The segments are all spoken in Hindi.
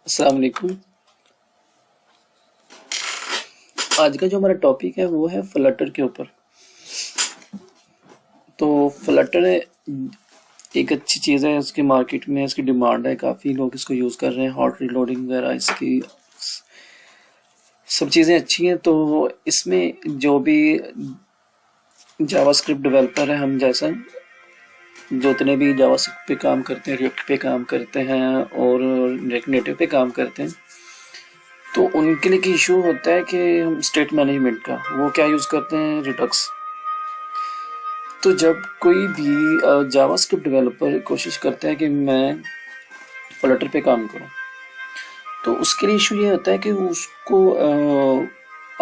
अस्सलाम वालेकुम। आज का जो हमारा टॉपिक है वो है फ्लटर के ऊपर। तो फ्लटर एक अच्छी चीज़ है, इसकी मार्केट में इसकी डिमांड है, काफ़ी लोग इसको यूज़ कर रहे हैं। हॉट रीलोडिंग वगैरह इसकी सब चीज़ें अच्छी हैं। तो इसमें जो भी जावास्क्रिप्ट डेवलपर है, हम जैसा जितने भी जावास्क्रिप्ट पे काम करते हैं, रिएक्ट पे काम करते हैं और रिएक्ट नेटिव पे काम करते हैं, तो उनके लिए इशू होता है कि हम स्टेट मैनेजमेंट का वो क्या यूज़ करते हैं, रिडक्स। तो जब कोई भी जावास्क्रिप्ट डेवलपर कोशिश करता है कि मैं फ्लटर पे काम करूं, तो उसके लिए इशू ये होता है कि उसको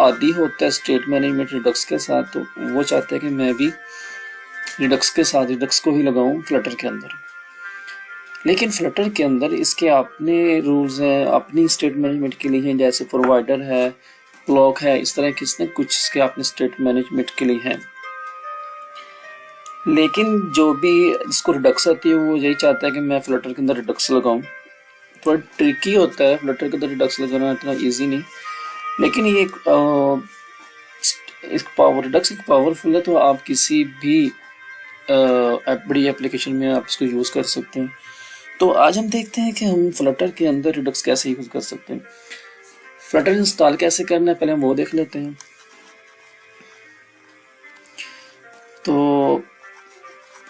आदी होता है स्टेट मैनेजमेंट रिडक्स के साथ। तो वो चाहता है कि मैं भी रिडक्स के साथ रिडक्स को ही लगाऊं फ्लटर के अंदर। लेकिन फ्लटर के अंदर इसके अपने रूल्स हैं, अपनी स्टेट मैनेजमेंट के लिए हैं, जैसे प्रोवाइडर है, ब्लॉक है, इस तरह किसने कुछ इसके अपने स्टेट मैनेजमेंट के लिए हैं। लेकिन जो भी जिसको रिडक्स आती है वो यही चाहता है कि मैं फ्लटर के अंदर रिडक्स लगाऊं। थोड़ा ट्रिकी होता है फ्लटर के अंदर रिडक्स लगाना, इतना इजी नहीं। लेकिन ये एक पावर रिडक्स एक पावरफुल है, तो आप किसी भी बड़ी एप्लीकेशन में आप इसको यूज़ कर सकते हैं। तो आज हम देखते हैं कि हम फ्लटर के अंदर रिडक्स कैसे यूज़ कर सकते हैं। फ्लटर इंस्टॉल कैसे करना है पहले हम वो देख लेते हैं। तो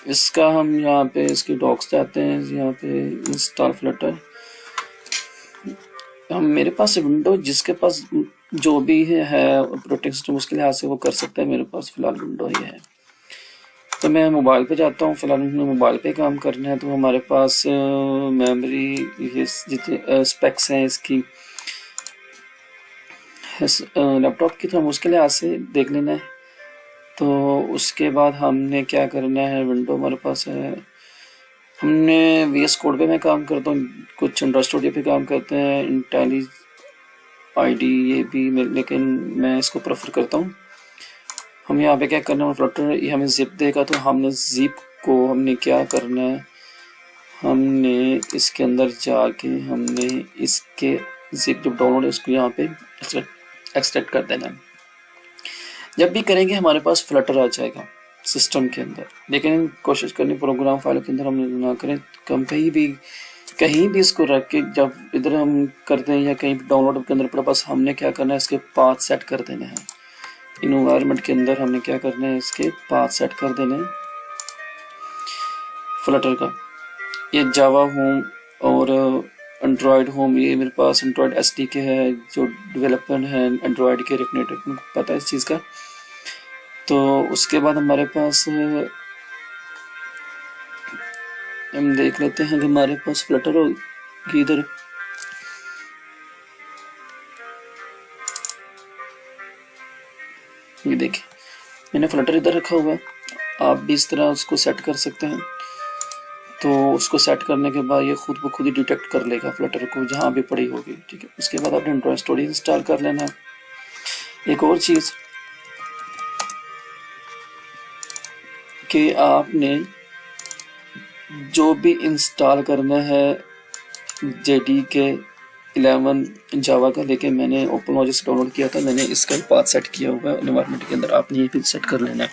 इसका हम यहाँ पे इसकी डॉक्स जाते हैं, यहाँ पे इंस्टॉल फ्लटर। हम मेरे पास विंडो जिसके पास जो भी है ऑपरेटिंग सिस्टम उसके लिहाज से वो कर सकता है। मेरे पास फिलहाल विंडो ही है, तो मैं मोबाइल पे जाता हूँ। फिलहाल हमें मोबाइल पे काम करना है, तो हमारे पास मेमोरी ये जितने स्पेक्स हैं इसकी लैपटॉप की, तो हम उसके लिहाज से देख लेना है। तो उसके बाद हमने क्या करना है, विंडो हमारे पास है, हमने VS कोड पे मैं काम करता हूँ, कुछ इंडस्ट्री स्टूडियो पे काम करते हैं, इंटेली ID ये भी, लेकिन मैं इसको प्रेफर करता हूँ। हम यहाँ पे क्या करना है, फ्लटर ये हमें जिप देगा, तो हमने जिप को हमने क्या करना है, हमने इसके अंदर जाके हमने इसके जिप जब डाउनलोड है उसको यहाँ पे एक्सट्रैक्ट कर देना है। जब भी करेंगे हमारे पास फ्लटर आ जाएगा सिस्टम के अंदर। लेकिन कोशिश करनी प्रोग्राम फाइल के अंदर हम ना करें, कम कहीं भी इसको रख के जब इधर हम करते हैं या कहीं डाउनलोड के अंदर, बस हमने क्या करना है, इसके पाथ सेट कर देने हैं। इन्वायरमेंट के अंदर हमने क्या करना है, इसके पाथ सेट कर देने हैं फ्लटर का। ये जावा होम और एंड्रॉयड होम, ये मेरे पास एंड्रॉयड SDK है, जो डेवलपर है एंड्रॉयड के रिएक्ट नेटिव को पता है इस चीज़ का। तो उसके बाद हमारे पास हम देख लेते हैं कि हमारे पास फ्लटर होगी इधर। ये देखिए मैंने फ्लटर इधर रखा हुआ है, आप भी इस तरह उसको सेट कर सकते हैं। तो उसको सेट करने के बाद ये खुद ब खुद ही डिटेक्ट कर लेगा फ्लटर को जहाँ भी पड़ी होगी, ठीक है। उसके बाद आपने एंड्रॉयड स्टूडियो इंस्टॉल कर लेना है। एक और चीज़ कि आपने जो भी इंस्टॉल करना है JDK 11 जावा का, लेकिन मैंने ओपनलॉजिक डाउनलोड किया था, मैंने इसका पाथ सेट किया हुआ है एनवायरनमेंट के अंदर, आपने ये भी सेट कर लेना है।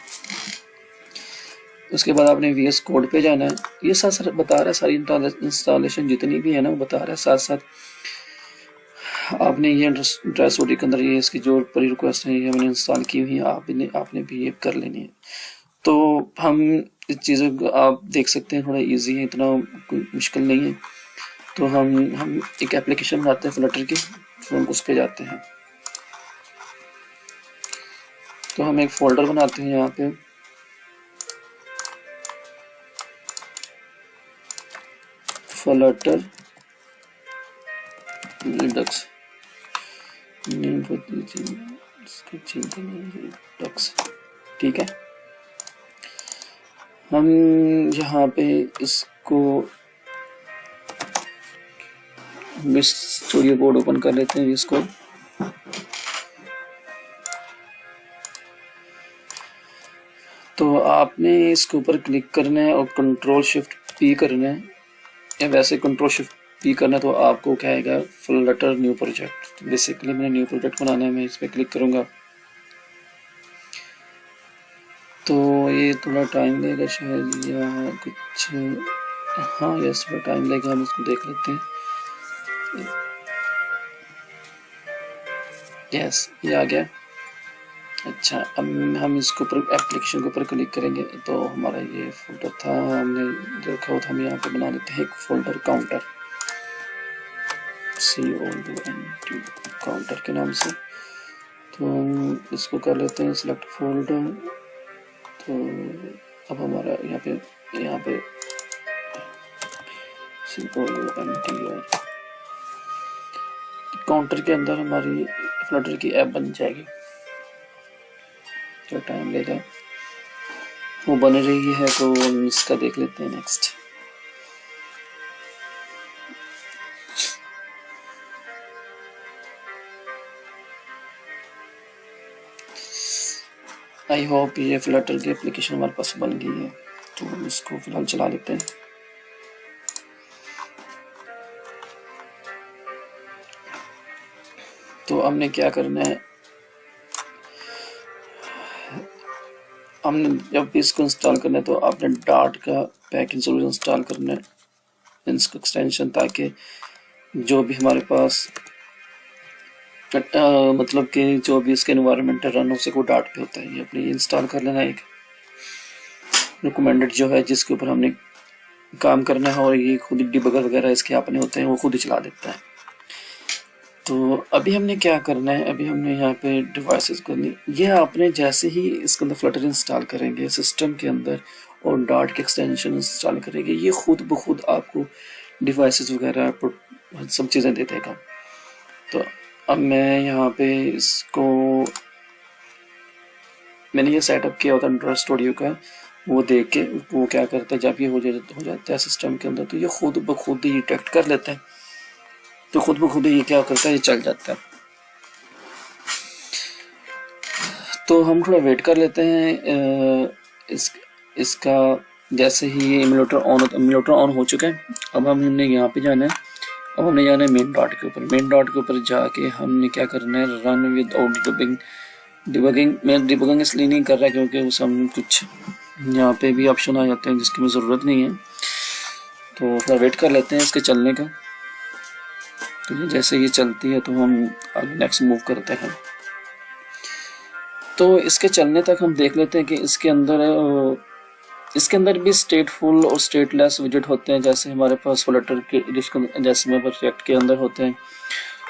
उसके बाद आपने VS कोड पे जाना है। ये साथ साथ बता रहा है सारी इंस्टॉलेशन जितनी भी है ना वो बता रहा है, साथ साथ आपने ये ड्राई स्टूडियो के अंदर ये इसकी जो प्री रिक्वेस्ट है ये मैंने इंस्टॉल की हुई है, आपने भी ये कर लेनी है। तो हम इस चीज़ों को आप देख सकते हैं, थोड़ा इजी है, इतना कोई मुश्किल नहीं है। तो हम एक एप्लीकेशन बनाते हैं फ्लटर की, फिर उस पर जाते हैं। तो हम एक फोल्डर बनाते हैं यहाँ पे, फ्लटर रिडक्स नेम रिडक्स, ठीक है। हम यहाँ पे इसको स्टूडियो बोर्ड ओपन कर लेते हैं इसको। तो आपने इसके ऊपर क्लिक करना है और कंट्रोल शिफ्ट P करना है, या वैसे कंट्रोल शिफ्ट भी करना है तो आपको क्या आएगा, फ्लटर न्यू प्रोजेक्ट। तो बेसिकली मैंने न्यू प्रोजेक्ट बनाना है, मैं इस पर क्लिक करूँगा। तो ये थोड़ा टाइम लेगा शायद या कुछ, हाँ यस थोड़ा टाइम लेगा, हम इसको देख लेते हैं। यस ये आ गया। अच्छा अब हम इसके ऊपर एप्लीकेशन के ऊपर क्लिक करेंगे तो हमारा ये फोल्डर था, हमने देखा हो, तो हम यहाँ पे बना लेते हैं एक फोल्डर काउंटर, COUNT काउंटर के नाम से। तो हम इसको कर लेते हैं सिलेक्ट फोल्डर। तो अब हमारा यहाँ पे COUNT काउंटर के अंदर हमारी फ्लटर की ऐप बन जाएगी। तो टाइम लेगा, वो बन रही है, तो हम इसका देख लेते हैं नेक्स्ट। आई होप ये फ्लटर की एप्लीकेशन हमारे पास बन गई है, तो हम इसको फिलहाल चला लेते हैं। तो हमने क्या करना है, हमने जब भी इसको इंस्टॉल करना है तो आपने डार्ट का पैकेज जरूर इंस्टॉल करना है, इसका एक्सटेंशन, ताकि जो भी हमारे पास मतलब कि जो भी इसके एनवायरनमेंट रन हो सके वो डार्ट पे होता है। ये अपने इंस्टॉल कर लेना, एक रिकमेंडेड जो है जिसके ऊपर हमने काम करना है, और ये खुद डिबगर वगैरह इसके अपने होते हैं, वो खुद ही चला देता है। तो अभी हमने क्या करना है, अभी हमने यहाँ पे डिवाइसेस करनी, ये आपने जैसे ही इसके अंदर फ्लटर इंस्टॉल करेंगे सिस्टम के अंदर और डार्ट के एक्सटेंशन इंस्टॉल करेंगे, ये खुद ब खुद आपको डिवाइसेस वगैरह सब चीज़ें दे देगा। तो अब मैं यहाँ पे इसको, मैंने ये सेटअप किया होता एंड्रॉइड स्टूडियो का, वो देख के वो क्या करता है, जब ये हो जाता है सिस्टम के अंदर, तो ये खुद ब खुद ही डिटेक्ट कर लेता है, तो खुद ब खुद ये क्या करता है, ये चल जाता है। तो हम थोड़ा वेट कर लेते हैं इसका। जैसे ही ये इम्यूलेटर ऑन हो चुका है, अब हमने यहाँ पे जाना है, अब हमने जाना है मेन डॉट के ऊपर। मेन डॉट के ऊपर जाके हमने क्या करना है, रन विद आउट डिबगिंग। मैं डिबगिंग इसलिए नहीं कर रहा क्योंकि उस हम कुछ यहाँ पे भी ऑप्शन आ जाते हैं जिसकी हमें ज़रूरत नहीं है, तो थोड़ा वेट कर लेते हैं इसके चलने का। तो ये जैसे ये चलती है तो हम आगे नेक्स्ट मूव करते हैं। तो इसके चलने तक हम देख लेते हैं कि इसके अंदर भी स्टेटफुल और स्टेटलेस विजेट होते हैं, जैसे हमारे पास फ्लटर के जैसे हमारे पास रिएक्ट के अंदर होते हैं।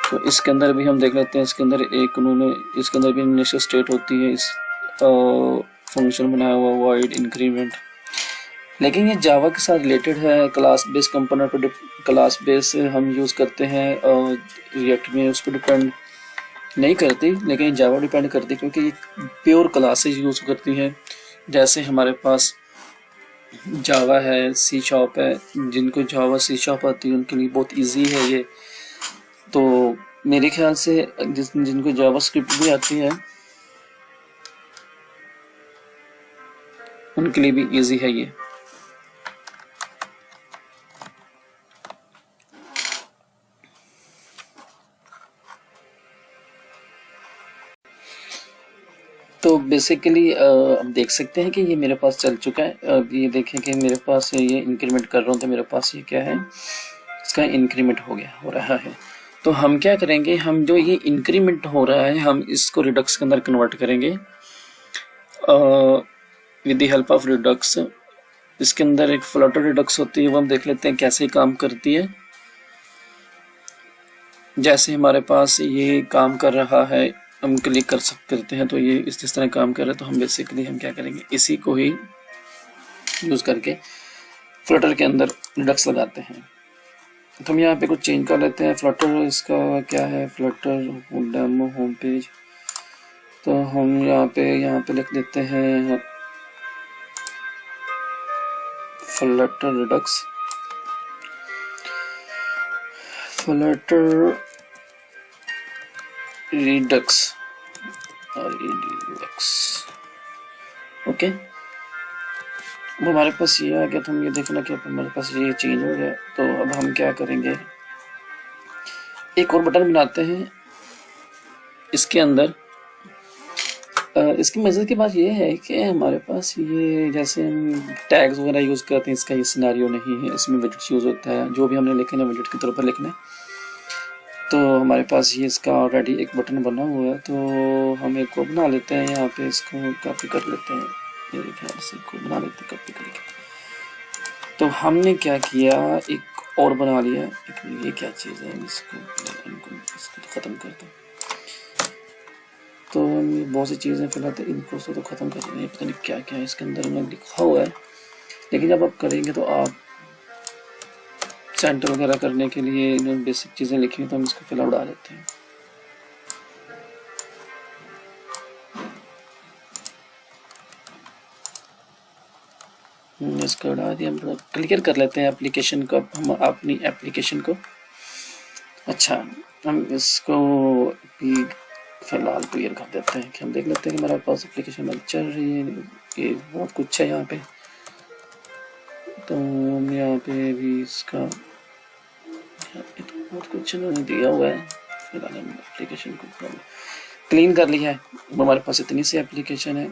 तो इसके अंदर भी हम देख लेते हैं, इसके अंदर इसके अंदर भी इनिशियल स्टेट होती है, इस फंक्शन बनाया हुआ वॉइड इंक्रीमेंट। लेकिन ये जावा के साथ रिलेटेड है, क्लास बेस कंपोनेंट पर क्लास बेस हम यूज़ करते हैं, रिएक्ट में उस पर डिपेंड नहीं करती, लेकिन जावा डिपेंड करती क्योंकि ये प्योर क्लासेज यूज़ करती हैं। जैसे हमारे पास जावा है, सी शार्प है, जिनको जावा सी शार्प आती है उनके लिए बहुत इजी है ये। तो मेरे ख्याल से जिनको जावा स्क्रिप्ट भी आती है उनके लिए भी इजी है ये। तो बेसिकली अब देख सकते हैं कि ये मेरे पास चल चुका है। अब ये देखें कि मेरे पास ये इंक्रीमेंट कर रहा हूँ तो मेरे पास ये क्या है, इसका इंक्रीमेंट हो रहा है। तो हम क्या करेंगे, हम जो ये इंक्रीमेंट हो रहा है हम इसको रिडक्स के अंदर कन्वर्ट करेंगे with the help of Redux. इसके अंदर एक फ्लटर रिडक्स होती है, वो हम देख लेते हैं कैसे काम करती है। जैसे हमारे पास ये काम कर रहा है, हम क्लिक करते हैं तो ये इस तरह काम कर रहा है। तो हम बेसिकली हम क्या करेंगे, इसी को ही यूज़ करके फ्लटर के अंदर रिडक्स लगाते हैं। तो हम यहाँ पे कुछ चेंज कर लेते हैं। फ्लटर इसका क्या है, फ्लटर डेमो होम पेज। तो हम यहाँ पे लिख देते हैं Flutter Redux, Flutter Redux okay. अब हमारे पास ये आ गया, तो हम ये देखना कि हमारे पास ये चेंज हो गया। तो अब हम क्या करेंगे, एक और बटन बनाते हैं इसके अंदर। इसकी मज़े की बात ये है कि हमारे पास ये जैसे हम टैग्स वगैरह यूज़ करते हैं, इसका ये सिनेरियो नहीं है, इसमें विजेट्स यूज़ होता है। जो भी हमने लिखे ना विजेट के तौर पर लिखना है, तो हमारे पास ये इसका ऑलरेडी एक बटन बना हुआ है, तो हम एक को बना लेते हैं। यहाँ पे इसको कॉपी कर लेते हैं, मेरे ख्याल से को बना लेते हैं कॉपी करके। तो हमने क्या किया, एक और बना लिया। ये क्या चीज़ है, इसको तो ख़त्म कर दो। तो बहुत सी चीज़ें फिलहाल तो इनको तो ख़त्म कर देंगे। पता नहीं क्या क्या है इसके अंदर में लिखा हुआ है, लेकिन जब आप करेंगे तो आप सेंटर वगैरह करने के लिए जो बेसिक चीज़ें लिखी हैं तो हम इसको फिलहाल उड़ा देते हैं। इसको उड़ा दिया। हम क्लियर कर लेते हैं एप्लीकेशन को, हम अपनी एप्लीकेशन को। अच्छा, हम इसको भी फिलहाल क्लियर कर देते हैं कि हम देख लेते हैं कि हमारे पास एप्लीकेशन चल रही है। ये बहुत कुछ है यहाँ पे, तो हम यहाँ पे भी इसका तो बहुत कुछ इन्होंने दिया हुआ है। फिलहाल हम एप्लीकेशन को क्लीन कर लिया है। हमारे पास इतनी सी एप्लीकेशन है,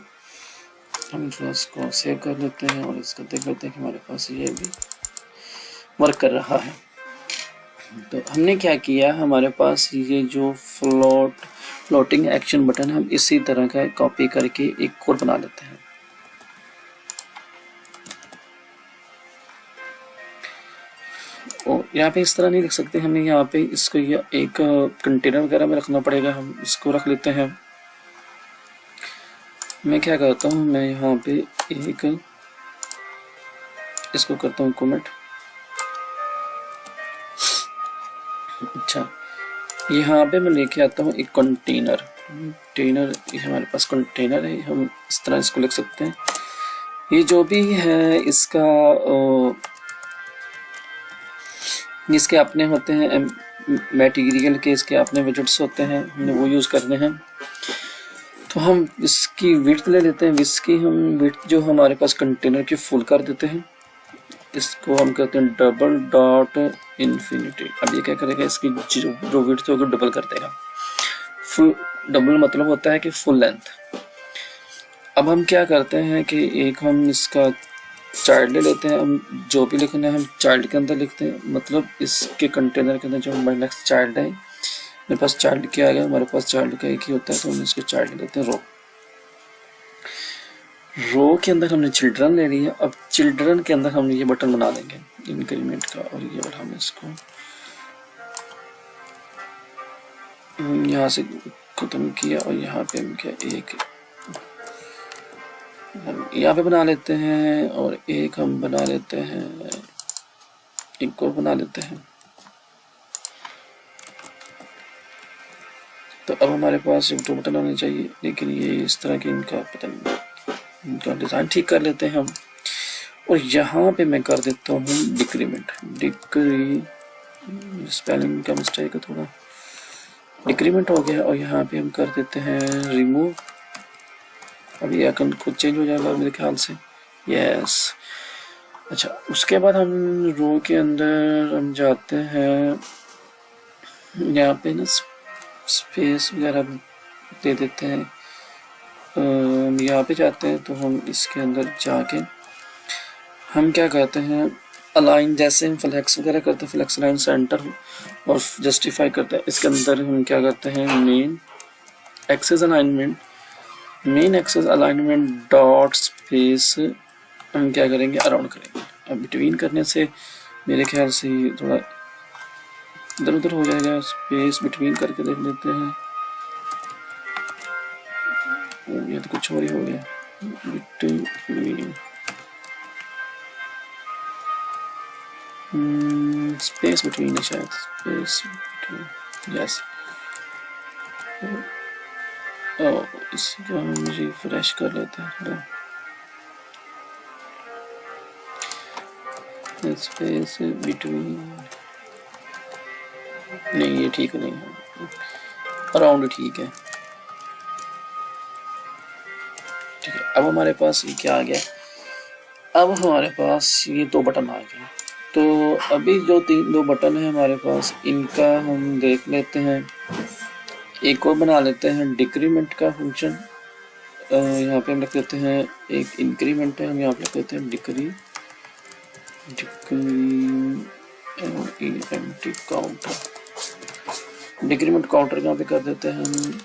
हम थोड़ा इसको सेव कर लेते हैं और इसको देख लेते हैं कि हमारे पास ये भी वर्क कर रहा है। तो हमने क्या किया, हमारे पास ये जो फ्लोटिंग एक्शन बटन हम इसी तरह का कॉपी करके एक और बना लेते हैं। और यहाँ पे इस तरह नहीं लिख सकते, हमें यहाँ पे इसको एक कंटेनर वगैरह में रखना पड़ेगा। हम इसको रख लेते हैं। मैं क्या करता हूँ, मैं यहाँ पे एक इसको करता हूँ कमेंट। अच्छा, यहाँ पे मैं लेके आता हूँ एक कंटेनर। हमारे पास कंटेनर है, हम इस तरह इसको लिख सकते हैं। ये जो भी है इसका इसके अपने होते हैं मटेरियल के, इसके अपने विजेट्स होते हैं, हमने वो यूज़ करने हैं। तो हम इसकी विड्थ ले लेते हैं। इसकी हम विड्थ जो हमारे पास कंटेनर की फुल कर देते हैं। इसको हम कहते हैं डबल डॉट इन्फिनिटी। अब ये क्या करेगा, इसकी जो विड्थ होगी डबल कर देगा। फुल डबल मतलब होता है कि फुल लेंथ। अब हम क्या करते हैं कि एक हम इसका चाइल्ड ले लेते हैं। हम जो भी लिखना है हम चाइल्ड के अंदर लिखते हैं, मतलब इसके कंटेनर के अंदर जो हमारे नेक्स्ट चाइल्ड है, मेरे पास चाइल्ड क्या आ गया, हमारे पास चाइल्ड का एक ही होता है, तो हम इसको चाइल्ड लेते हैं रो के अंदर हमने चिल्ड्रन ले लिया। अब चिल्ड्रन के अंदर हमने ये बटन बना देंगे इंक्रीमेंट का, और ये बटन हमने इसको यहाँ से खत्म किया और यहाँ पे हम क्या एक हम यहाँ पे बना लेते हैं और एक हम बना लेते हैं, एक और बना लेते हैं। तो अब हमारे पास दो बटन आने चाहिए, लेकिन ये इस तरह के इनका पता नहीं, इनका डिज़ाइन ठीक कर लेते हैं हम। और यहाँ पे मैं कर देता हूँ डिक्रीमेंट। स्पेलिंग का मिस्टेक है थोड़ा, डिक्रीमेंट हो गया। और यहाँ पे हम कर देते हैं रिमूव। अब ये आइकन खुद चेंज हो जाएगा मेरे ख्याल से, यस। अच्छा, उसके बाद हम रो के अंदर हम जाते हैं, यहाँ पे ना स्पेस वगैरह दे देते हैं। यहाँ पे जाते हैं तो हम इसके अंदर जाके हम क्या कहते हैं, अलाइन, जैसे हम फ्लेक्स वगैरह करते हैं, फ्लेक्स लाइन सेंटर और जस्टिफाई करते हैं। इसके अंदर हम क्या करते हैं, main axis alignment dot space हम क्या करेंगे, अराउंड करेंगे। अब बिटवीन करने से मेरे ख्याल से थोड़ा इधर उधर हो जाएगा, स्पेस बिटवीन करके देख लेते हैं। ये तो कुछ और ही हो गया, बिटवीन स्पेस बिटवीन है शायद, स्पेस बिटवीन, यस। इसको हम रिफ्रेश कर लेते हैं थोड़ा, स्पेस बिटवीन नहीं, ये ठीक नहीं है, अराउंड ठीक है। ठीक है, अब हमारे पास ये क्या आ गया, अब हमारे पास ये दो बटन आ गए। तो अभी जो दो बटन है हमारे पास, इनका हम देख लेते हैं। एक और बना लेते हैं डिक्रीमेंट का फंक्शन। यहाँ पे हम लिख देते हैं, एक इंक्रीमेंट है, हम यहाँ पे लिख देते हैं डिक्रीमेंट काउंटर। डिक्रीमेंट काउंटर यहाँ पे कर देते हैं हम।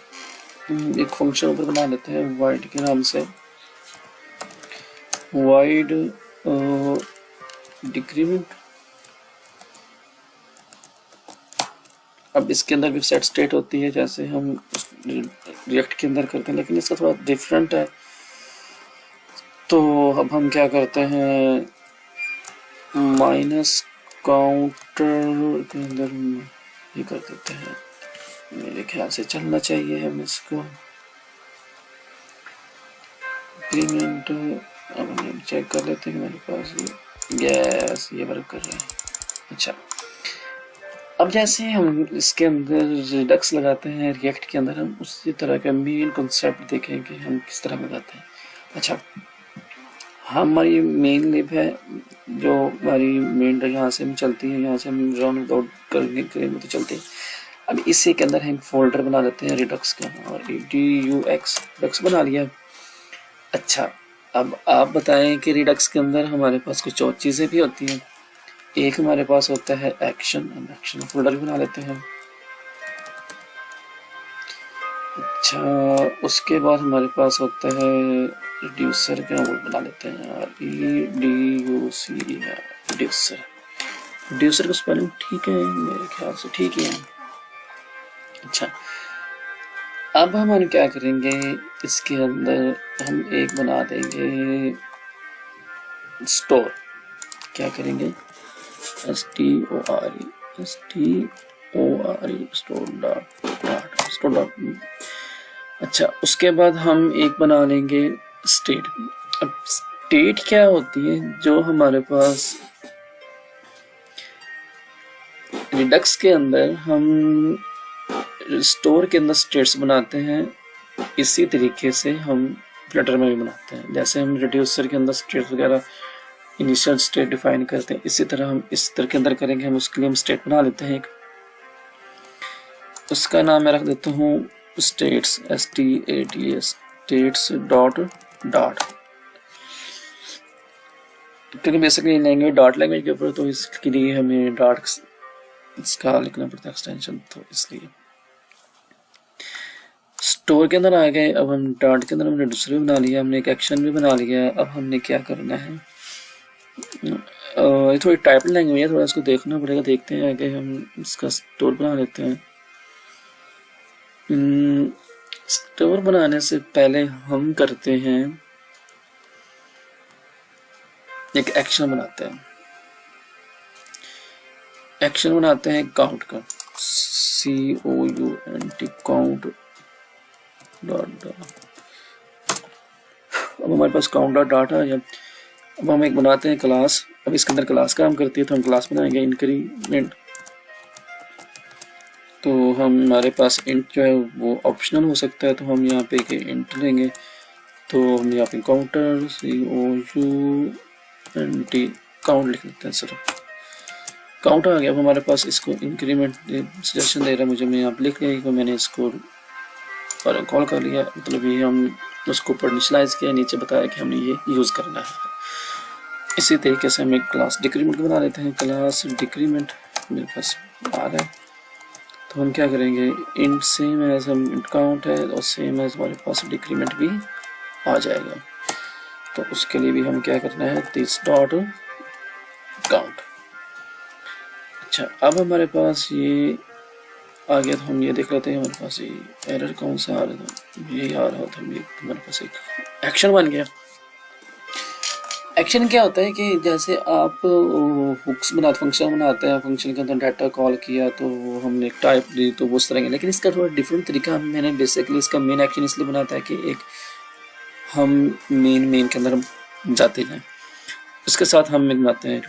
एक फंक्शन ऊपर बना लेते हैं वाइड के नाम से, वाइड डिक्रीमेंट। अब इसके अंदर भी सेट स्टेट होती है जैसे हम रिएक्ट के अंदर करते हैं, लेकिन इसका थोड़ा डिफरेंट है। तो अब हम क्या करते हैं, माइनस काउंटर के अंदर ये कर देते हैं। मेरे ख्याल से चलना चाहिए हम इसको इंक्रीमेंट। अब हम चेक कर लेते हैं मेरे पास यस ये वर्क कर रहा है। अच्छा, अब जैसे हम इसके अंदर रिडक्स लगाते हैं रिएक्ट के अंदर, हम उसी तरह का मेन कॉन्सेप्ट देखेंगे हम किस तरह लगाते हैं। अच्छा, हमारी मेन लिब है जो हमारी मेन यहाँ से हम चलती है, यहाँ से हम राउंड आउट करने तो चलते हैं। अब इसी के अंदर हम फोल्डर बना लेते हैं रिडक्स का, और DUX रिडक्स बना लिया। अच्छा, अब आप बताएं कि रिडक्स के अंदर हमारे पास कुछ और चीज़ें भी होती हैं। एक हमारे पास होता है एक्शन, हम एक्शन फोल्डर बना लेते हैं। अच्छा, उसके बाद हमारे पास होता है रिड्यूसर का, वो बना लेते हैं EDUC रिड्यूसर। रिड्यूसर का स्पेलिंग ठीक है मेरे ख्याल से, ठीक ही है। अच्छा, अब हम क्या करेंगे, इसके अंदर हम एक बना देंगे स्टोर। क्या करेंगे, STORE स्टोर। अच्छा, उसके बाद हम एक बना लेंगे स्टेट। अब स्टेट क्या होती है, जो हमारे पास रिडक्स के अंदर हम स्टोर के अंदर स्टेट्स बनाते हैं, इसी तरीके से हम फ्लटर में भी बनाते हैं। जैसे हम रिड्यूसर के अंदर स्टेट वगैरह इनिशियल स्टेट डिफाइन करते हैं, इसी तरह हम इस तरह के अंदर करेंगे। हम उसके लिए हम स्टेट बना लेते हैं एक, उसका नाम मैं रख देता हूँ states, STATS states dot dot, क्योंकि बेसिकली लैंग्वेज डॉट लैंग्वेज के ऊपर, तो इसके लिए हमें डॉट इसका लिखना पड़ता है एक्सटेंशन, तो इसलिए स्टोर के अंदर आ गए। अब हम डॉट के अंदर हमने दूसरे बना लिया, हमने एक एक्शन भी बना लिया। अब हमने क्या करना है, ये थोड़ी टाइप लैंग्वेज है, थोड़ा इसको देखना पड़ेगा। देखते हैं आगे, हम इसका स्टोर बना लेते हैं। स्टोर बनाने से पहले हम करते हैं एक एक्शन बनाते हैं। एक्शन बनाते हैं काउंट का, COUNT काउंट डॉट। अब हमारे पास काउंट डॉट डॉट आ गया। अब हम एक बनाते हैं क्लास। अब इसके अंदर क्लास काम करती है, तो हम क्लास बनाएंगे इंक्रीमेंट। तो हम हमारे पास इंट जो है वो ऑप्शनल हो सकता है, तो हम यहाँ पे एक इंट लेंगे। तो हम यहाँ पे काउंटर COUNT काउंट लिख लेते हैं। सर काउंट आ गया। अब हमारे पास इसको इंक्रीमेंट सजेशन दे रहा है मुझे, मैं यहाँ पे लिख लिया कि मैंने इसको कॉल कर लिया, मतलब ये हम उसको ऊपर इनिशियलाइज किया, नीचे बताया कि हमने ये यूज़ करना है। इसी तरीके से हम एक क्लास डिक्रीमेंट बना लेते हैं। क्लास डिक्रीमेंट मेरे पास आ रहा है, तो हम क्या करेंगे, इंट सेम एज हम इंट काउंट है और सेम एज हमारे पास डिक्रीमेंट भी आ जाएगा। तो उसके लिए भी हम क्या करना है, दिस डॉट काउंट। अच्छा, अब हमारे पास ये आ गया, तो हम ये देख लेते हैं हमारे पास ये एरर कौन सा आ रहा था, ये आ रहा था। हमारे पास एक एक्शन बन गया। एक्शन क्या होता है कि जैसे आप हुक्स बनाते, फंक्शन बनाते हैं, फंक्शन के अंदर डाटा कॉल किया तो हमने एक टाइप दी, तो वो उस तरह के। लेकिन इसका थोड़ा डिफरेंट तरीका मैंने बेसिकली इसका मेन एक्शन इसलिए बनाता है कि एक हम मेन के अंदर जाते हैं, उसके साथ हम बनाते हैं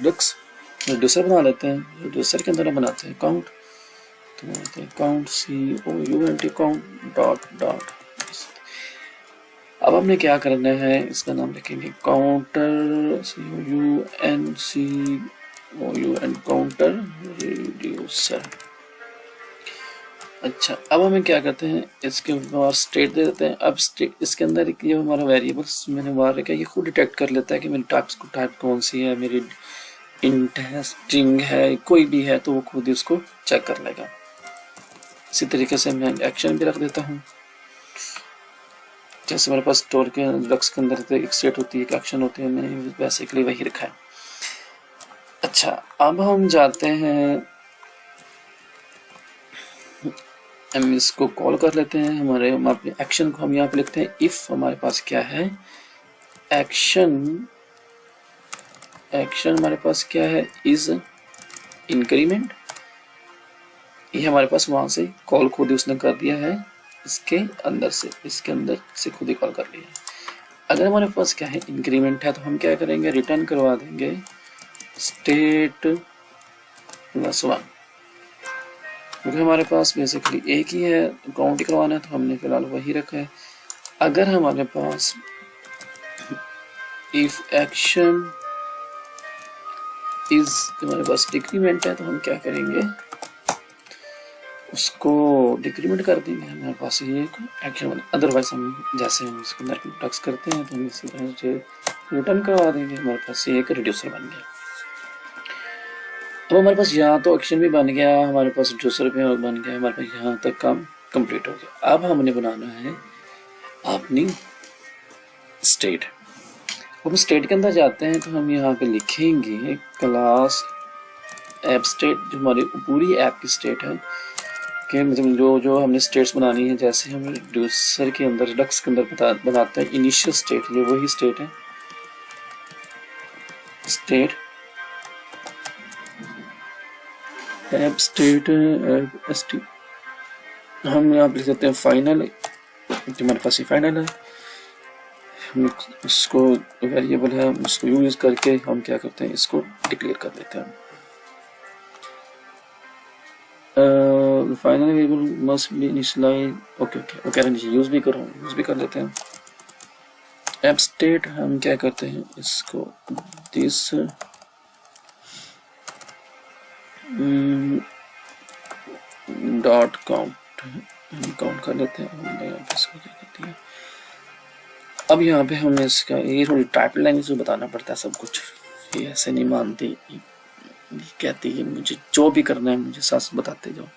रिड्यूसर बना लेते हैं। रिड्यूसर के अंदर हम बनाते हैं काउंट, तो बनाते हैं count COUNT count dot dot. अब हमने क्या करना है, इसका नाम लिखेंगे counter COUNC OU encounter reducer. अच्छा, अब हमें क्या करते हैं, इसके बाद स्टेट दे देते हैं। अब स्टेट इसके अंदर एक ये हमारा वेरिएबल्स मैंने वहाँ रखा है, ये खुद डिटेक्ट कर लेता है कि मेरी टाइप कौन सी है, मेरी इंटरेस्टिंग है, कोई भी है तो वो खुद ही उसको चेक कर लेगा। इसी तरीके से मैं एक्शन भी रख देता हूँ। जैसे मेरे पास स्टोर के डक्स के अंदर एक स्टेट होती है, एक एक्शन होती है, मैंने बेसिकली वही रखा है। अच्छा, अब हम जाते हैं, हम इसको कॉल कर लेते हैं। हमारे एक्शन को हम यहाँ पे लिखते हैं इफ हमारे पास क्या है, एक्शन हमारे पास क्या है, इज इंक्रीमेंट। ये हमारे पास वहां से कॉल खुद ही उसने कर दिया है, इसके अंदर से खुद ही कॉल कर लिया है। अगर हमारे पास क्या है, इंक्रीमेंट है, तो हम क्या करेंगे, रिटर्न करवा देंगे स्टेट +1, क्योंकि हमारे पास बेसिकली एक ही है, काउंट ही करवाना है, तो हमने फिलहाल वही रखा है। अगर हमारे पास इफ एक्शन इज हमारे पास डिक्रीमेंट है, तो हम क्या करेंगे, उसको डिक्रीमेंट कर देंगे। हमारे पास ये एक्शन बने, अदरवाइज हम जैसे हम इसको टक्स करते हैं तो हम इसी तरह से रिटर्न करवा देंगे। हमारे पास ये एक रिड्यूसर बन गया। तो हमारे पास यहाँ तो एक्शन भी बन गया, हमारे पास रिड्यूसर भी बन गया, हमारे पास यहाँ तक काम कंप्लीट हो गया। अब हमने बनाना है अपनी स्टेट। अब स्टेट के अंदर जाते हैं तो हम यहाँ पे लिखेंगे क्लास ऐप स्टेट, जो हमारी पूरी ऐप की स्टेट है कि मतलब जो हमने स्टेट्स बनानी है, जैसे हम रिड्यूसर के अंदर रिडक्स के अंदर बनाते हैं इनिशियल स्टेट, ये वही स्टेट है, स्टेट ऐप स्टेट एसटी। हम यहाँ पे लिख सकते हैं फाइनल, हमारे पास ये फाइनल है, हम इसको वेरिएबल है, इसको यूज करके हम क्या करते हैं, इसको डिक्लेयर कर देते हैं। Final variable must be initialise, okay use भी कर लेते हैं। ऐप स्टेट हम क्या करते हैं, इसको दिस डॉट काउंट कर लेते हैं। हमने यहाँ पे इसको क्या कर दिया। अब यहाँ पे हमें इसका ये थोड़ी टाइप लैंग्वेज में बताना पड़ता है सब कुछ, ये ऐसे नहीं मानती, ये कहती है मुझे जो भी करना है मुझे साथ बताते जाओ।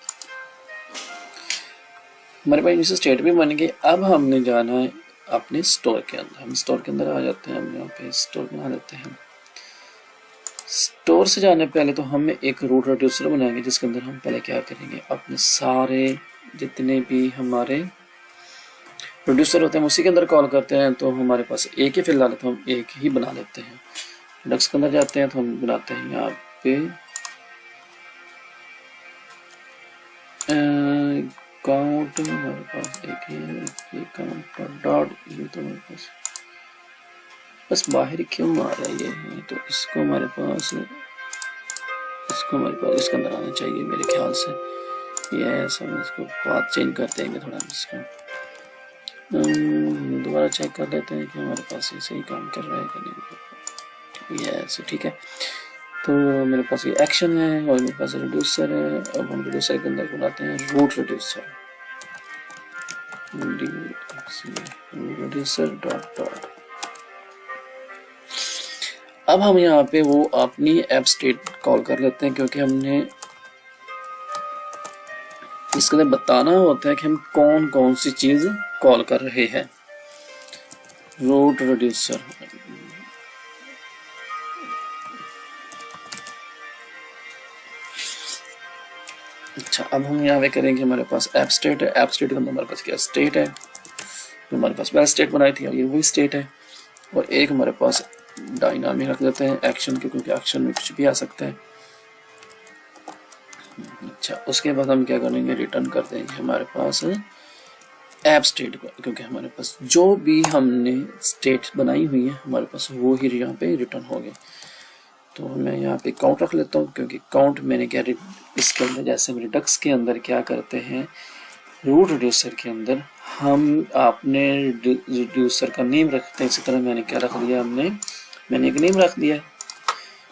हमारे पास इनिशियल स्टेट भी बन गई। अब हमने जाना है अपने स्टोर के अंदर। हम स्टोर के अंदर आ जाते हैं, हम यहाँ पे स्टोर बना लेते हैं। स्टोर से जाने पहले तो हम एक रूट रिड्यूसर बनाएंगे, जिसके अंदर हम पहले क्या करेंगे, अपने सारे जितने भी हमारे प्रोड्यूसर होते हैं उसी के अंदर कॉल करते हैं। तो हमारे पास एक ही फिलहाल, तो हम एक ही बना लेते हैं। डक्स के अंदर जाते हैं तो हम बनाते हैं यहाँ पे काउंट, हमारे पास एक ही है, काउंट डॉट, ये तो हमारे पास बस बाहर ही क्यों आ रहा है ये, तो इसको हमारे पास इसके अंदर आना चाहिए मेरे ख्याल से। ये ऐसा हम इसको बात चेंज कर देंगे थोड़ा, इसको दोबारा चेक कर लेते हैं कि हमारे पास ये सही काम कर रहा है कि नहीं। ये ऐसे ठीक है। तो मेरे पास ये एक्शन है और मेरे पास रिड्यूसर है। अब हम रिड्यूसर के अंदर बनाते हैं रूट रिड्यूसर डॉट। अब हम यहाँ पे वो अपनी ऐप स्टेट कॉल कर लेते हैं, क्योंकि हमने इसके अंदर बताना होता है कि हम कौन कौन सी चीज कॉल कर रहे हैं। रूट रिड्यूसर, अच्छा अब हम यहाँ पे करेंगे, हमारे पास ऐप स्टेट है, ऐप स्टेट के अंदर हमारे पास क्या स्टेट है, हमारे पास पहले स्टेट बनाई थी, ये वही स्टेट है। और एक हमारे पास डायनामिक रख देते हैं एक्शन के, क्योंकि एक्शन में कुछ भी आ सकता है। अच्छा, उसके बाद हम क्या करेंगे, रिटर्न कर देंगे हमारे पास ऐप स्टेट को, क्योंकि हमारे पास जो भी हमने स्टेट बनाई हुई है हमारे पास वो ही यहाँ पे रिटर्न हो गए। तो मैं यहाँ पे काउंट रख लेता हूँ, क्योंकि काउंट मैंने क्या इसके अंदर, जैसे मेरे डक्स के अंदर क्या करते हैं, रूट रिड्यूसर के अंदर हम अपने रिड्यूसर का नेम रखते हैं। इसी तरह मैंने क्या रख दिया, मैंने एक नेम रख दिया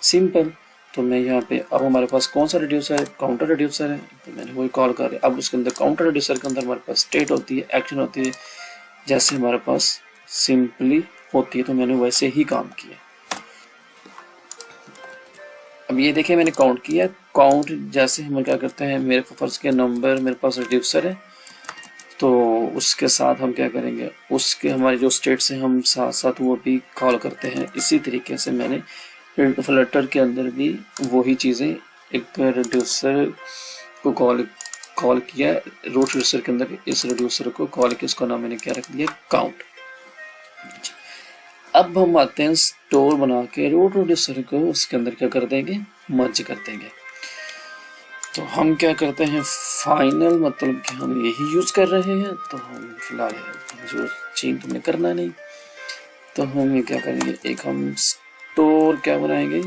सिंपल। तो मैं यहाँ पे, अब हमारे पास कौन सा रिड्यूसर है, काउंटर रिड्यूसर है, तो मैंने वही कॉल कर अब उसके अंदर काउंटर रिड्यूसर के अंदर हमारे पास स्टेट होती है, एक्शन होती है, जैसे हमारे पास सिंपली होती है, तो मैंने वैसे ही काम किया। अब ये देखिए मैंने काउंट किया, काउंट जैसे हम क्या करते हैं, मेरे फर्ज के नंबर मेरे पास रिड्यूसर है, तो उसके साथ हम क्या करेंगे, उसके हमारे जो स्टेट से हम साथ साथ वो भी कॉल करते हैं। इसी तरीके से मैंने फ्लटर के अंदर भी वही चीज़ें, एक रिड्यूसर को कॉल किया, रूट रिड्यूसर के अंदर इस रिड्यूसर को कॉल किया, इसका नाम मैंने क्या रख दिया, काउंट। अब हम आते हैं स्टोर बना के रूट रिड्यूसर को उसके अंदर क्या कर देंगे, मर्ज कर देंगे। तो हम क्या करते हैं, फाइनल मतलब कि हम यही यूज कर रहे हैं, तो हम फिलहाल जो चेंज तुमने करना नहीं, तो हम ये क्या करेंगे, एक हम स्टोर क्या बनाएंगे,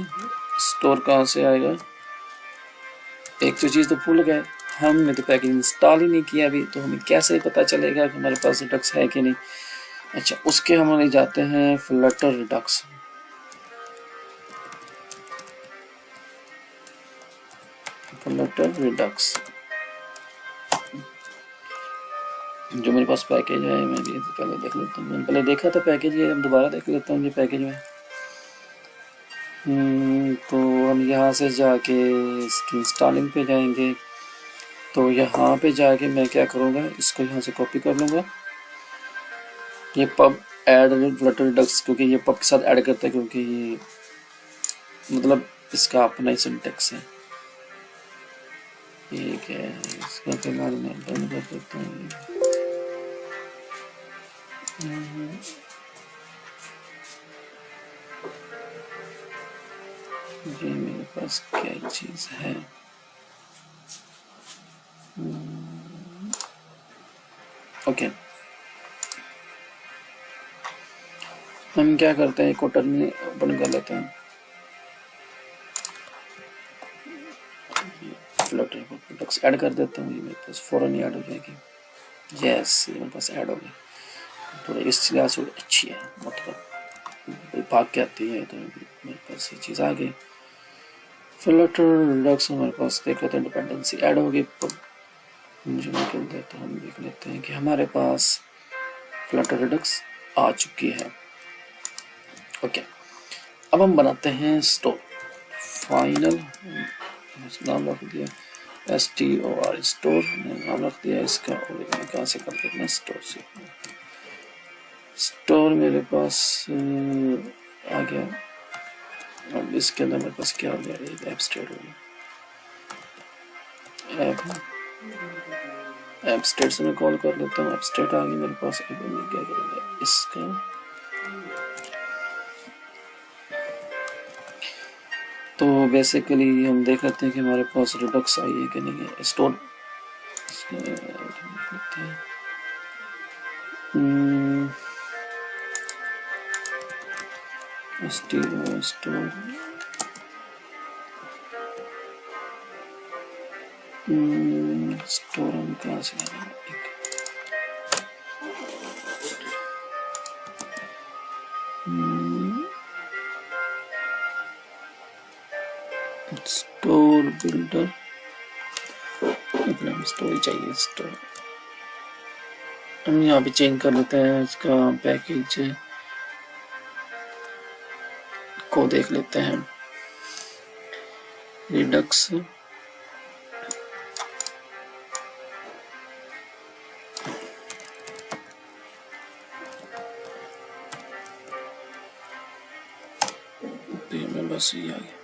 स्टोर कहाँ से आएगा, एक तो चीज़ तो भूल गए, हमने तो पैकेज इंस्टॉल ही नहीं किया अभी, तो हमें कैसे पता चलेगा कि हमारे पास रिडक्स है कि नहीं। अच्छा, उसके हम ले जाते हैं फ्लटर रिडक्स, फ्लटर रिडक्स जो मेरे पास पैकेज है, मैं ये पहले देख लेता हूँ, मैंने पहले देखा था पैकेज, ये हम दोबारा देख लेता हूँ ये पैकेज में। तो हम यहाँ से जाके इसकी इंस्टॉलिंग पे जाएंगे, तो यहाँ पे जाके मैं क्या करूँगा, इसको यहाँ से कॉपी कर लूँगा, ये पब ऐड फ्लटर रिडक्स, क्योंकि ये पब के साथ ऐड करता है, क्योंकि ये मतलब इसका अपना ही सिंटेक्स है। ठीक है, इसका फिलहाल मैं बंद कर देता हूँ। ये मेरे पास क्या चीज़ है, ओके। हम क्या करते हैं, को टर्मिनल ओपन कर लेते हैं, फ्लटर रिडक्स ऐड कर देता हूँ, ये मेरे पास फौरन ही ऐड हो जाएगी। यस, ये मेरे पास ऐड हो गई, थोड़ा इस लिहाज से अच्छी है, मतलब भाग के आती है, तो मेरे पास ये चीज़ आ गई। फ्लटर रिडक्स हमारे पास देख लेते हैं, डिपेंडेंसी ऐड हो गई मुझे निकल दे, तो हम देख लेते हैं कि हमारे पास फ्लटर रिडक्स आ चुकी है। ओके, अब हम बनाते हैं स्टोर, फाइनल नाम रख दिया STOR, स्टोर नाम रख दिया इसका, और कहाँ से कर देते हैं, स्टोर से। स्टोर मेरे पास आ गया, अब इसके अंदर मेरे पास क्या हो गया, एक ऐप स्टेट हो गया, ऐप स्टेट से मैं कॉल कर लेता हूँ, ऐप स्टेट आ गई मेरे पास। अब मैं क्या करूँगा, इसका तो बेसिकली हम देख लेते हैं कि हमारे पास रिडक्स आई है कि नहीं है। स्टोर स्टोर स्टोर हम कहाँ से स्टोर बिल्डर, अपना स्टोर चाहिए, स्टोर हम यहाँ पे चेंज कर लेते हैं, इसका पैकेज को देख लेते हैं, रिडक्स बस ये आ गया।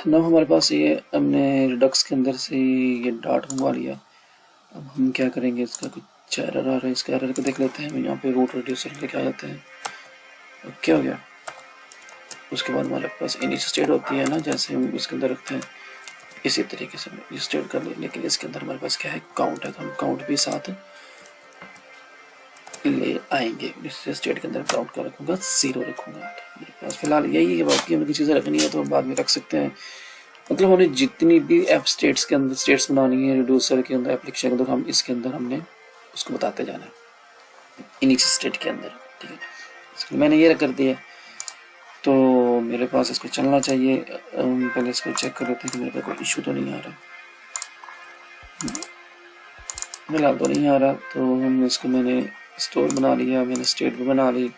अब हमारे पास ये हमने रिडक्स के अंदर से ये डॉट मंगवा लिया। अब हम क्या करेंगे, इसका कुछ एरर आ रहा है, इसका एरर को देख लेते हैं। यहाँ पे रूट रिड्यूसर लेके आ जाते हैं, क्या हो गया। उसके बाद हमारे पास इनिशियल स्टेट होती है ना, जैसे हम इसके अंदर रखते हैं इसी तरीके से हम स्टेट कर ले, लेकिन इसके अंदर हमारे पास क्या है, काउंट है, तो हम काउंट भी साथ ले आएंगे। इस स्टेट के अंदर काउंट का रखूंगा 0 रखूंगा। तो मेरे पास फिलहाल यही है, बाकी हमें चीज़ें रखनी है तो बाद में रख सकते हैं। मतलब हमने जितनी भी ऐप स्टेट्स के अंदर स्टेट्स बनानी है रिड्यूसर के अंदर, एप्लीकेशन के अंदर, हम इसके अंदर हमने उसको बताते जाना है इनिशियल स्टेट के अंदर, ठीक है। मैंने ये कर दिया, तो मेरे पास इसको चलना चाहिए। पहले इसको चेक कर लेते हैं कि मेरे पास कोई इशू तो नहीं आ रहा। फिलहाल तो नहीं आ रहा, तो हम इसको मैंने स्टोर बना लिया, मैंने स्टेट भी बना ली।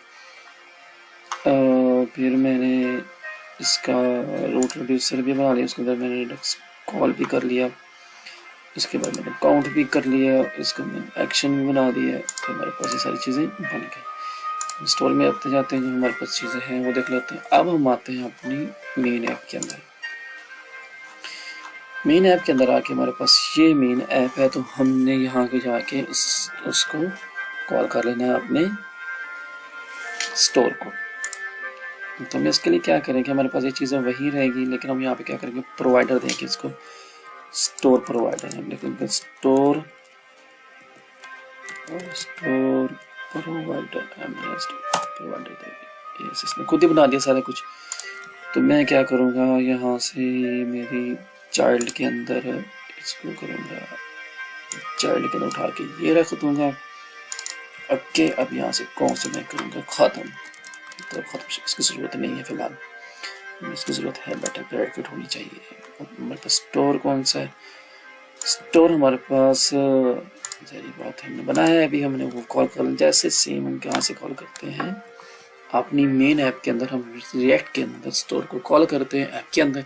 फिर मैंने इसका रूट रिड्यूसर भी बना लिया, उसके अंदर मैंने इंडेक्स कॉल भी कर लिया, उसके बाद मैंने काउंट भी कर लिया, इसको मैंने एक्शन भी बना दिया। तो हमारे पास ये सारी चीज़ें बन गई। स्टोर में आते जाते हैं, जो हमारे पास चीज़ें हैं वो देख लेते हैं। अब हम आते हैं अपनी मेन ऐप के अंदर। मेन ऐप के अंदर आके हमारे पास ये मेन ऐप है, तो हमने यहाँ के जाके उसको कॉल कर लेना है अपने स्टोर को। तो हम इसके लिए क्या करेंगे, हमारे पास ये चीज़ें वही रहेगी, लेकिन हम यहाँ पे क्या करेंगे, प्रोवाइडर देंगे इसको, स्टोर प्रोवाइडर। हम लिखेंगे स्टोर प्रोवाइडर, प्रोवाइडर देंगे। ये इसने खुद ही बना दिया सारा कुछ। तो मैं क्या करूँगा, यहाँ से मेरी चाइल्ड के अंदर इसको करूँगा, चाइल्ड के अंदर उठा के ये रख दूँगा। ओके, अब यहाँ से कौन से मैं करूँगा ख़त्म, तो ख़त्म, इसकी ज़रूरत नहीं है फ़िलहाल, इसकी ज़रूरत है बेटा प्रेडिकेट होनी चाहिए। हमारे पास स्टोर कौन सा है, स्टोर हमारे पास सारी बात हमने बनाया है, अभी हमने वो कॉल कर, जैसे सेम हम कहाँ से कॉल करते हैं, अपनी मेन ऐप के अंदर हम रिएक्ट के अंदर स्टोर को कॉल करते हैं ऐप के अंदर।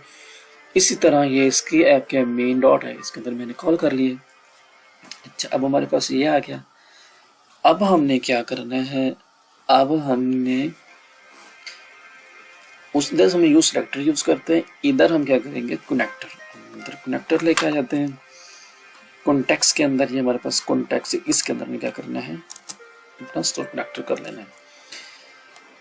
इसी तरह ये इसकी ऐप के मेन डॉट है, इसके अंदर मैंने कॉल कर लिए। अच्छा, अब हमारे पास ये आ गया। अब हमने क्या करना है, अब हमने उधर हम यूज सेलेक्टर यूज करते हैं, इधर हम क्या करेंगे कनेक्टर, इधर कनेक्टर लेके आ जाते हैं कॉन्टेक्स्ट के अंदर। ये हमारे पास कॉन्टेक्स्ट, इसके अंदर में क्या करना है, अपना स्टोर कनेक्टर कर लेना है।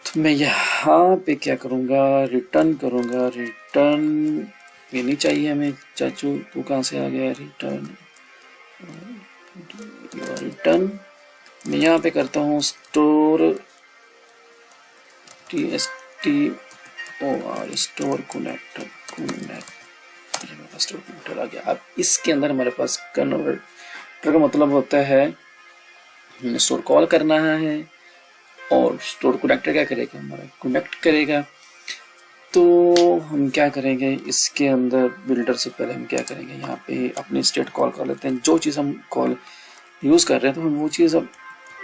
तो मैं यहाँ पे क्या करूँगा, रिटर्न करूँगा। रिटर्न ये नहीं चाहिए हमें, चाचू तू कहाँ से आ गया, रिटर्न रिटर्न मैं यहाँ पे करता हूँ store TSTOR store connector, store connector आ गया। अब इसके अंदर हमारे पास कन्वर्टर का मतलब होता है स्टोर कॉल करना है, और स्टोर कनेक्टर क्या करेगा, हमारा कनेक्ट करेगा। तो हम क्या करेंगे, इसके अंदर बिल्डर से पहले हम क्या करेंगे, यहाँ पे अपनी स्टेट कॉल कर लेते हैं। जो चीज़ हम कॉल यूज़ कर रहे हैं तो हम वो चीज़ अब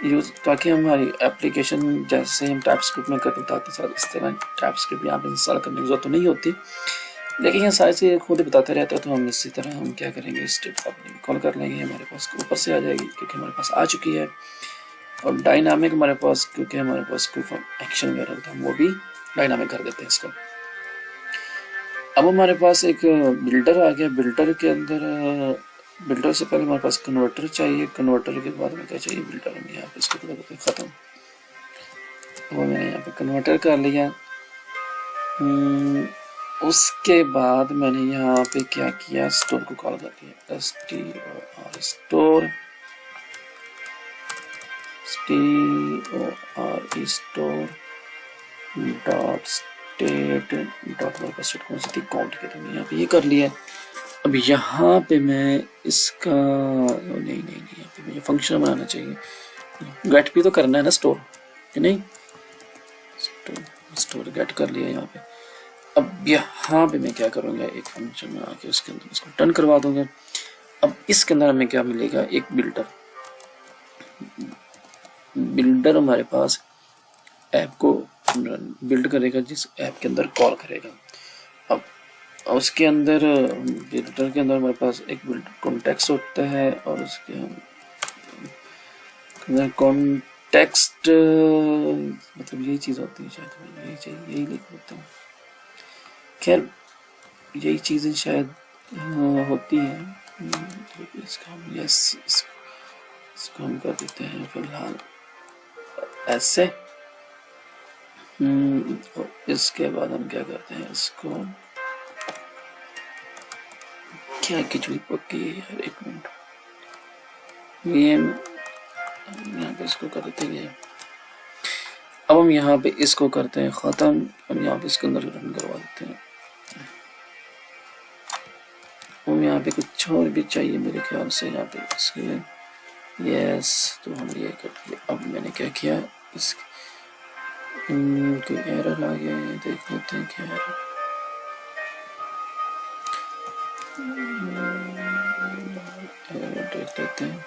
यूज़, ताकि हमारी एप्लीकेशन जैसे हम टाइपस्क्रिप्ट में करते ताकि साथ इस तरह टाइपस्क्रिप्ट यहाँ पे इंस्टॉल करने की जरूरत तो नहीं होती, लेकिन ये सारी चीज़ें खुद ही बताते रहते हैं। तो हम इसी तरह हम क्या करेंगे, स्टेट अपनी कॉल कर लेंगे, हमारे पास ऊपर से आ जाएगी क्योंकि हमारे पास आ चुकी है। और डायनामिक हमारे पास, क्योंकि हमारे पास कोई एक्शन वगैरह था वो भी डायनामिक कर देते हैं इसको। अब हमारे पास एक बिल्डर आ गया। बिल्डर के अंदर, बिल्डर से पहले हमारे पास कन्वर्टर चाहिए, कन्वर्टर के बाद में क्या चाहिए, बिल्डर में यहाँ पे इसको करते ख़त्म। वो मैंने यहाँ पे कन्वर्टर कर लिया। उसके बाद मैंने यहाँ पे क्या किया, स्टोर को कॉल कर दिया, store store dot state dot work state कौन सी थी, काउंट के, तो यहाँ पे ये कर लिया। अब यहाँ पे मैं इसका नहीं यहाँ पे मुझे फंक्शन बनाना चाहिए, गेट भी तो करना है ना स्टोर, नहीं स्टोर गेट कर लिया यहाँ पे। अब यहाँ पे मैं क्या करूँगा, एक फंक्शन बना के उसके अंदर इसको टर्न करवा दूंगा। अब इसके अंदर हमें क्या मिलेगा, एक बिल्डर हमारे पास ऐप को बिल्ड करेगा, जिस ऐप के अंदर कॉल करेगा। अब उसके अंदर बिल्डर के अंदर हमारे पास एक बिल्डर कॉन्टेक्स्ट होता है, और उसके अंदर कॉन्टेक्स्ट मतलब यही चीज़ होती है, शायद यही चाहिए, यही लिख देता हूँ। खैर यही चीज़ें शायद होती है। इसका हम इसको हम कर देते हैं फिलहाल ऐसे। और इसके बाद हम क्या करते हैं, इसको क्या खिचड़ी पक्की है यार, एक मिनट, ये यहाँ पे इसको कर देते हैं। अब हम यहाँ पे इसको करते हैं ख़त्म। हम यहाँ पे इसके अंदर रन करवा देते हैं। हम यहाँ पे कुछ और भी चाहिए मेरे ख्याल से, यहाँ पे इसके यस, तो हम ये कर दिया। अब मैंने क्या किया, कोई एरर आ गया है, देख लेते हैं क्या एरर। एरर देख लेते हैं।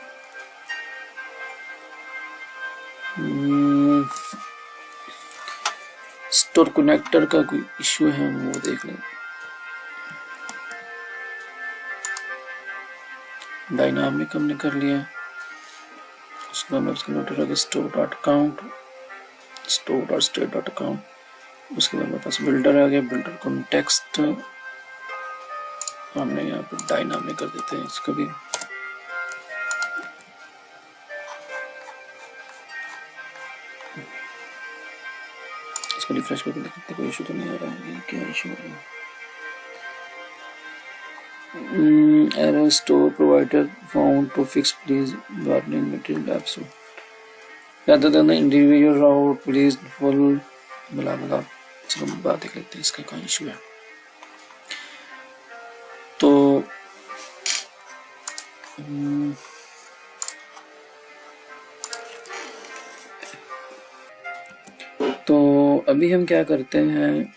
स्टोर कनेक्टर का कोई इश्यू है, वो देख लें। डायनामिक हमने कर लिया, उसके बाद उसका नोट रखा store dot count, store dot state dot account. उसके बाद मेरे पास बिल्डर आ गया, बिल्डर कॉन्टेक्स्ट हमने यहाँ पे डायनामिक कर देते हैं इसको भी। इसको रिफ्रेश करके देखते कोई इशू तो नहीं आ रहा है। ये क्या इशू आ रहा है? Error store provider found to fix please warning material episode rather than the individual route please full blah blah। चलो बात देख लेते हैं इसका क्या इशू है। तो अभी हम क्या करते हैं,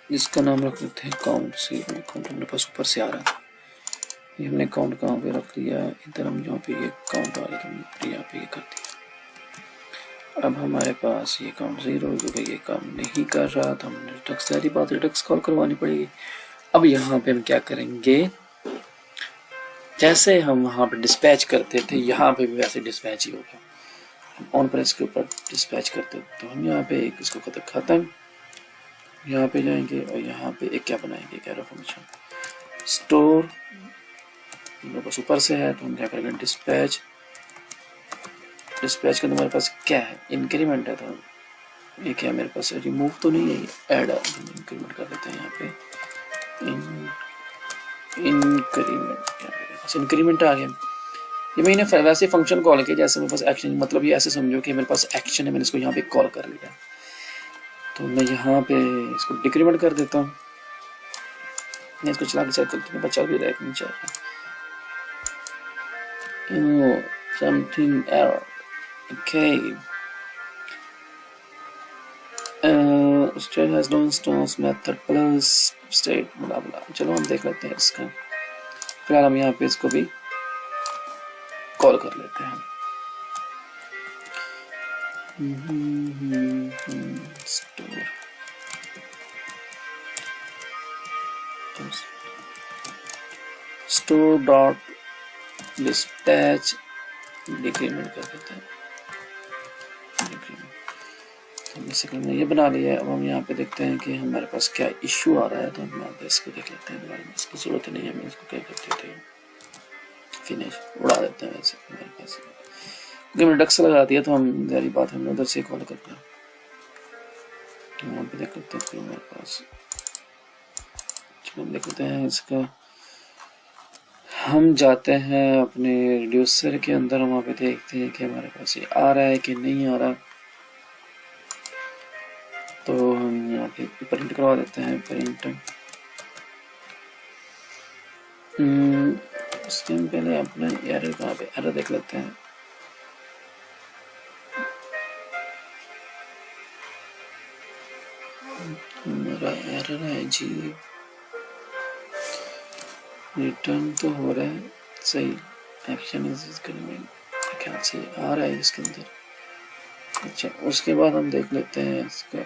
इसका नाम रख लेते हैं काउंट से। काउंट हमारे पास ऊपर से आ रहा था, ये हमने काउंट कहाँ पे रख लिया, इधर हम यहाँ पे ये काउंट आ रहा था, हमने यहाँ पे ये कर दिया। अब हमारे पास ये काउंट 0 हो गया, ये काम नहीं कर रहा था, हमने रिडक्स, सारी बात रिडक्स कॉल करवानी पड़ेगी। अब यहाँ पे हम क्या करेंगे, जैसे हम वहाँ पे डिस्पैच करते थे यहाँ पे भी वैसे डिस्पैच ही होगा। हम ऑन प्रेस के ऊपर डिस्पैच करते तो हम यहाँ पे एक इसको खत्म, यहाँ पे जाएंगे और यहाँ पे एक क्या बनाएंगे, कैरो फंक्शन स्टोर, मेरे पास ऊपर से है तो हम क्या करेंगे डिस्पैच। डिस्पैच के अंदर हमारे पास क्या है, इंक्रीमेंट है, तो ये क्या मेरे पास रिमूव तो नहीं है, ऐड इंक्रीमेंट कर देते हैं यहाँ पे। इंक्रीमेंट क्या मेरे पास इंक्रीमेंट आ गया। ये मैंने वैसे फंक्शन कॉल किया जैसे मेरे पास एक्शन, मतलब ये ऐसे समझो कि मेरे पास एक्शन है, मैंने इसको यहाँ पे कॉल कर लिया, तो मैं यहाँ पे इसको डिक्रीमेंट कर देता हूँ। मैं इसको चला के चेक करता हूँ, बचा भी रहा है नहीं चल रहा। Something error, okay. State has no instance method plus state blah blah. चलो हम देख लेते हैं इसका, फिलहाल हम यहाँ पे इसको भी कॉल कर लेते हैं। Store store dot dispatch decrement कर देते हैं। हमने ये बना लिया है। अब हम यहाँ पे देखते हैं कि हमारे पास क्या इश्यू आ रहा है, तो हम यहाँ पे इसको देख लेते हैं। दोबारा इसकी जरूरत नहीं है, हमें इसको क्या करते थे फिनिश उड़ा देते हैं। वैसे हमारे पास क्योंकि हमने डक्स लगा दिया तो हम सारी बात हमने उधर से कॉल करते हैं। यहाँ पे देख लेते हैं हमारे पास, चलो देख लेते हैं इसका। हम जाते हैं अपने रिड्यूसर के अंदर, वहाँ पे देखते हैं कि हमारे पास ये आ रहा है कि नहीं आ रहा, तो हम यहाँ पे प्रिंट करवा देते हैं। प्रिंट उसके पहले अपने एरर कहाँ पे, एरर देख लेते हैं। मेरा एरर है जी, रिटर्न तो हो रहा है सही, एक्शन इज ख्याल से आ रहा है इसके अंदर। अच्छा, उसके बाद हम देख लेते हैं इसका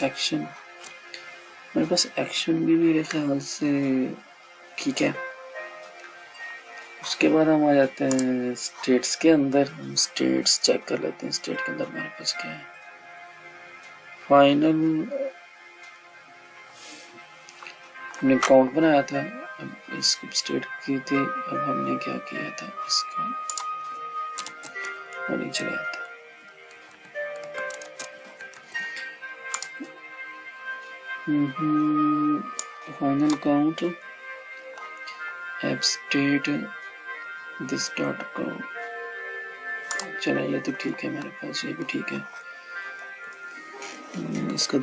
एक्शन। मेरे पास एक्शन भी मेरे ख्याल से ठीक है। उसके बाद हम आ जाते हैं स्टेट्स के अंदर, हम स्टेट्स चेक कर लेते हैं। स्टेट के अंदर मेरे पास क्या है, फाइनल हमने काउंट बनाया था, अब इसको स्टेट की थी, अब हमने क्या किया था, इसका और नीचे गया था। Final count app state this dot com. चला, ये तो ठीक है मेरे पास, ये भी ठीक है। इसका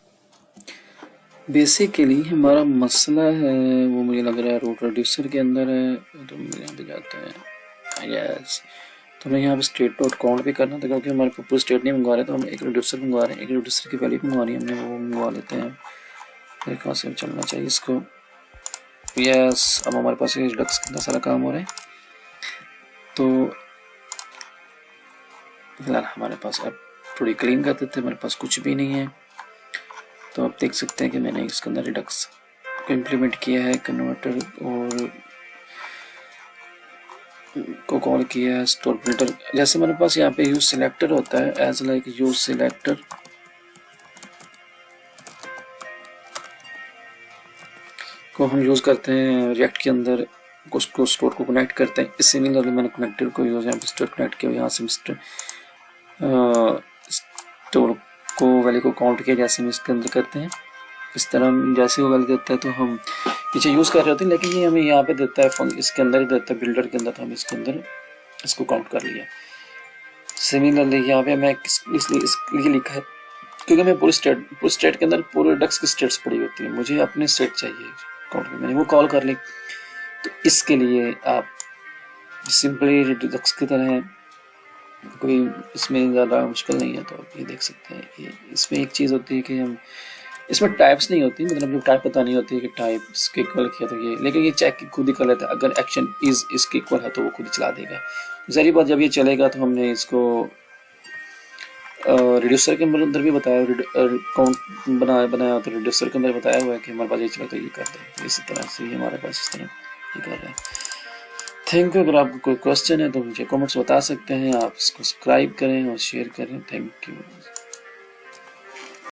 बेसिकली हमारा मसला है वो मुझे लग रहा है रूट रिड्यूसर के अंदर है, तो हम यहाँ पे जाते हैं। यस, तो हमें यहाँ पे स्टेट डॉट काउंट भी करना था, क्योंकि हमारे पूरे स्टेट नहीं मंगवा रहे, तो हम एक रिड्यूसर मंगवा रहे हैं, एक रिड्यूसर की वैल्यू मंगवानी है हमने, वो मंगवा लेते हैं। फिर कहाँ से चलना चाहिए इसको, यस। अब हमारे पास ये डक्स कितना सारा काम हो रहा है। तो फिलहाल हमारे पास, अब थोड़ी क्लीन कर देते हैं, हमारे पास कुछ भी नहीं है। तो आप देख सकते हैं कि मैंने इसके अंदर रिडक्स को इम्प्लीमेंट किया है, कन्वर्टर और को कॉल किया है, स्टोर प्रिंटर। जैसे मेरे पास यहाँ पे यूज सिलेक्टर होता है, एज लाइक यूज सिलेक्टर, को हम यूज करते हैं रिएक्ट के अंदर, उसको स्टोर को कनेक्ट करते हैं। सिमिलरली मैंने कनेक्टर को यूज यहाँ पे स्टोर कनेक्ट किया, यहाँ से स्टोर को वैल्यू को काउंट किया, जैसे हम इसके अंदर करते हैं इस तरह। जैसे वो वैल्यू देता है तो हम पीछे यूज कर रहे होते हैं, लेकिन ये हमें यहाँ पे देता है, इसके अंदर ही देता है, बिल्डर के अंदर, तो हम इसके अंदर इसको काउंट कर लिया। सिमिलरली यहाँ पे मैं इसलिए लिखा है क्योंकि मैं पूरे स्टेट के अंदर पूरे डक्स की स्टेट्स पड़ी होती है, मुझे अपने स्टेट चाहिए काउंट में, मैंने वो कॉल कर ली। तो इसके लिए आप सिंपली डक्स की तरह है, कोई इसमें ज़्यादा मुश्किल नहीं है। तो आप ये देख सकते हैं, ये इसमें एक चीज़ होती है कि हम इसमें टाइप्स नहीं होती, मतलब जो टाइप पता नहीं होती है कि टाइप इसके इक्वल किया तो ये, लेकिन ये चेक खुद ही कर लेता है, अगर एक्शन इज इसके इक्वल है तो वो खुद ही चला देगा। ज़ाहिर बात जब ये चलेगा तो हमने इसको रिड्यूसर के अंदर भी बताया, काउंट बनाया तो रिड्यूसर के अंदर बताया हुआ है कि हमारे पास ये चला तो ये कर दे, इसी तरह से ही हमारे पास इस तरह ये कर रहे हैं। Thank you. अगर आपको कोई क्वेश्चन है तो मुझे कमेंट्स बता सकते हैं, आप इसको सब्सक्राइब करें और शेयर करें। Thank you.